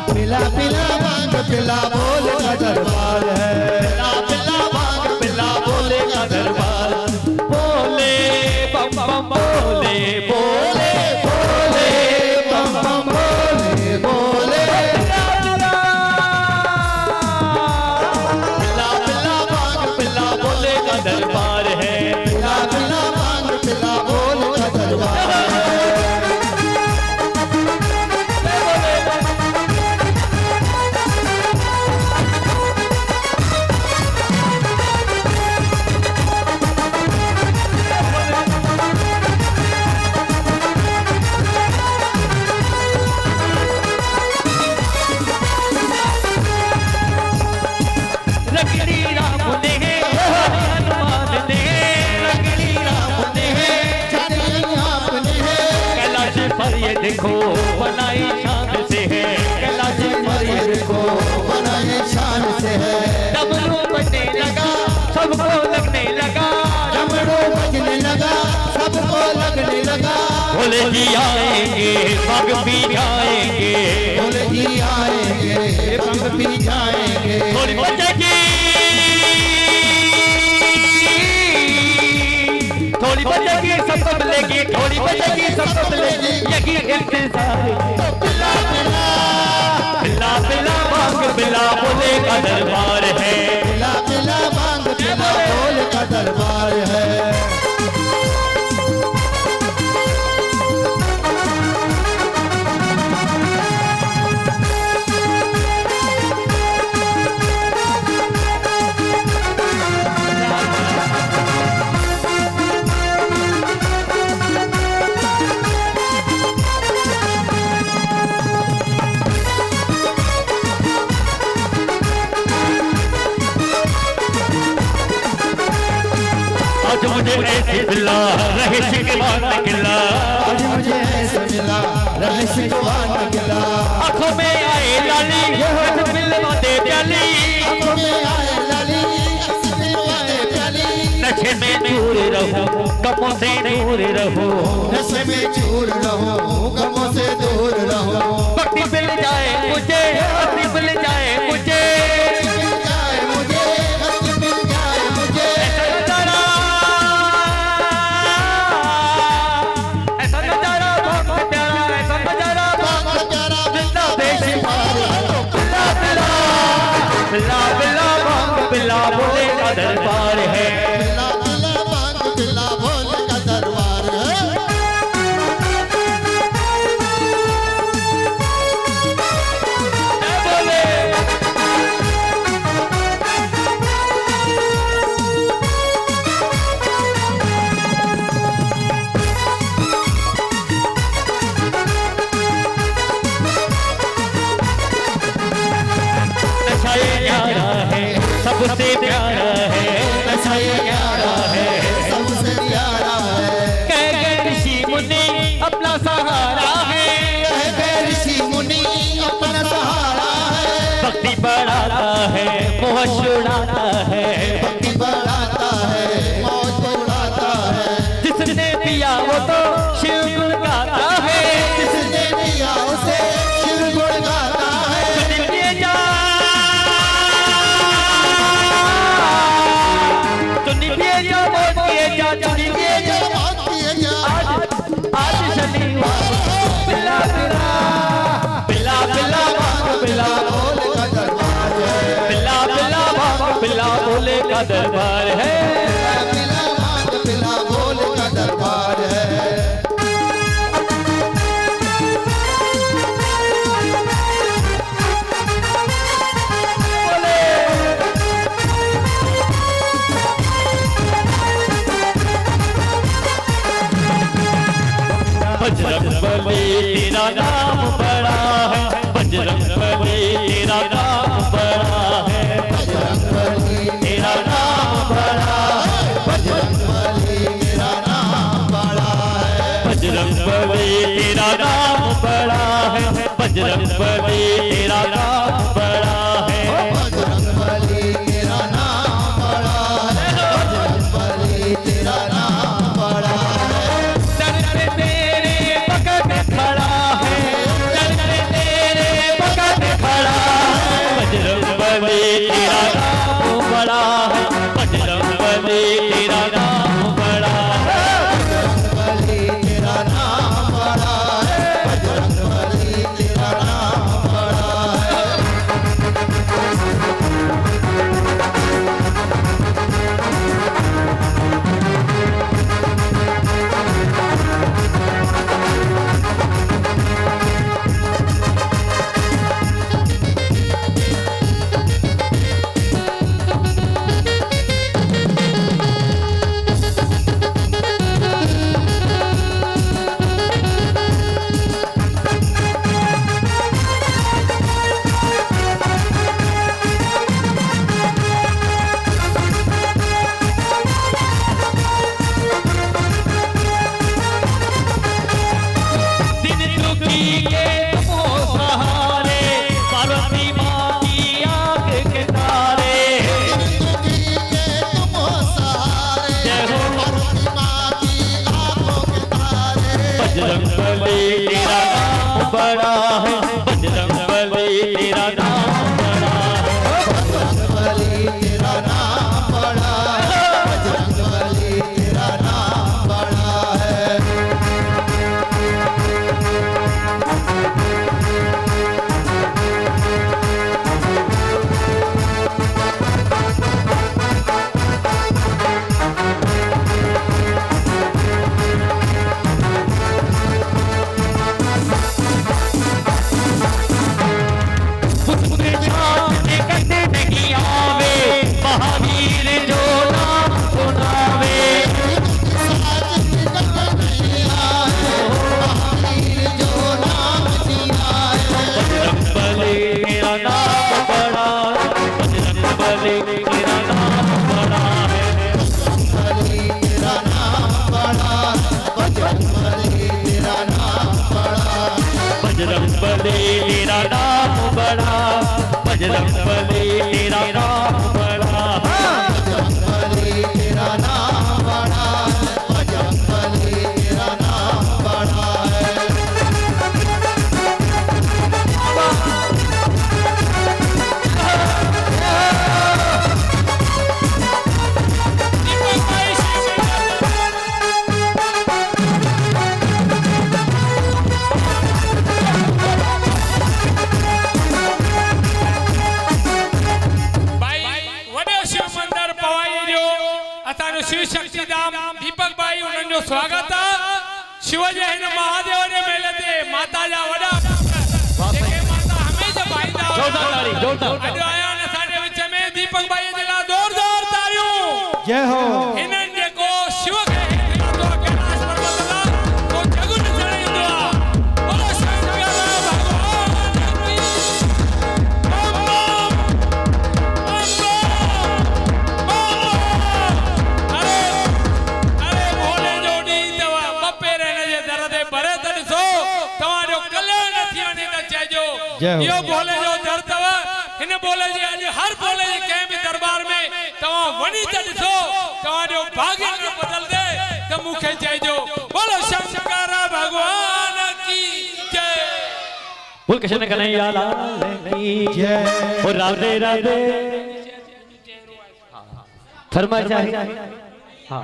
पिला पिला भांग पिला बोले का दरबार है। पिला पिला भांग पिला बोले का दरबार। बोले बम बम बोले बोले बोले बम बम बोले बोले। पिला पिला भांग पिला बोले का दरबार है। पिला पिला भांग पिला बोले का दरबार है। ये देखो बनाई शान से है। कैलाश पर ये देखो बनाई शान से है। डमरू बजने लगा सबको लगने लगा। डमरू बजने लगा सबको लगने लगा। भोले जी आएंगे पग भी जाएंगे। भोले जी आएंगे पग भी जाएंगे। थोड़ी बजेगी थोड़ी बजेगी सबको मिलेगी। थोड़ी बजेगी सबको मिलेगी। यही इंतजार। पिला पिला पिला पिला भांग पिला बोले का दरबार है। पिला पिला भांग पिला बोले का दरबार है। आज मुझे ऐसे मिला रहस्य के बाद निकला। आज मुझे ऐसे मिला रहस्य के बाद निकला। आंखों में आए लाली मिलवा दे प्याली। आंखों में आए लाली आए प्याली। नशे में दूर रहो गमों से दूर रहो। नशे में चूर रहो गमों से दूर रहो। भक्ति मिल जाए मुझे भक्ति मिल जाए मुझे। पिला पिला भांग पिला बोले का दरबार है। पिला पिला भांग पिला बोले का दरबार है। बोले सबसे प्यारा है। नशा ये प्यारा है सबसे प्यारा है। कह गए ऋषि मुनि अपना सहारा है। कह गए ऋषि मुनि अपना सहारा है। भक्ति बढ़ाता है मोह छुड़ाता है। भक्ति बढ़ाता है मौज उड़ाता है। जिसने पिया वो तो शिव गुण गाता है। जिसने पिया उसे शिव गुण गाता है। आज शनिवार पिला पिला पिला पिला भांग पिला बोले का दरबार है। पिला पिला भांग पिला बोले का दरबार है। पिला भांग पिला बोले का दरबार है। बजरंगबली तेरा नाम बड़ा है। बजरंगबली तेरा नाम बड़ा है। बजरंगबली तेरा नाम बड़ा तेरा नाम बड़ा है, बजरंगबली तेरा नाम बड़ा है, बजरंगबली तेरा नाम बड़ा है। महावीर जो नाम सुनावे, बजरंगबली तेरा नाम बड़ा है, बजरंगबली तेरा नाम बड़ा है, बजरंगबली तेरा नाम बड़ा है, बजरंगबली तेरा नाम बड़ा है, बजरंगबली तेरा नाम बड़ा, बजरंगबली तेरा नाम बड़ा, बजरंगबली तेरा नाम बड़ा है, बजरंगबली तेरा नाम बड़ा है। शिव शक्तिधाम दीपक भाई उन्हनि जो स्वागत आहे। शिव जे हिन महादेव जे मेले ते माता जा वॾा जेके माता हमेशा भाईंदा अॼु आया आहिनि असांजे विच में दीपक भाई जे लाइ ज़ोरदार तारियूं। जय हो। हिननि जेको शिव खे हिलातो आहे कैलाश पर्वत तां को जग ॾिसण ईंदो आहे। बोलो शंकर भगवान की यो बोले जो दर तव हिन बोले जी आज हर बोले जी कंहिं भी दरबार में तवा वणी त ॾिसो तवा जो भाग्य न बदल दे त मूंखे चइजो बोलो शंकर भगवान की जय। बोल कृष्ण कन्हैया लाल की जय। और राधे राधे फरमा चाहिए। हाँ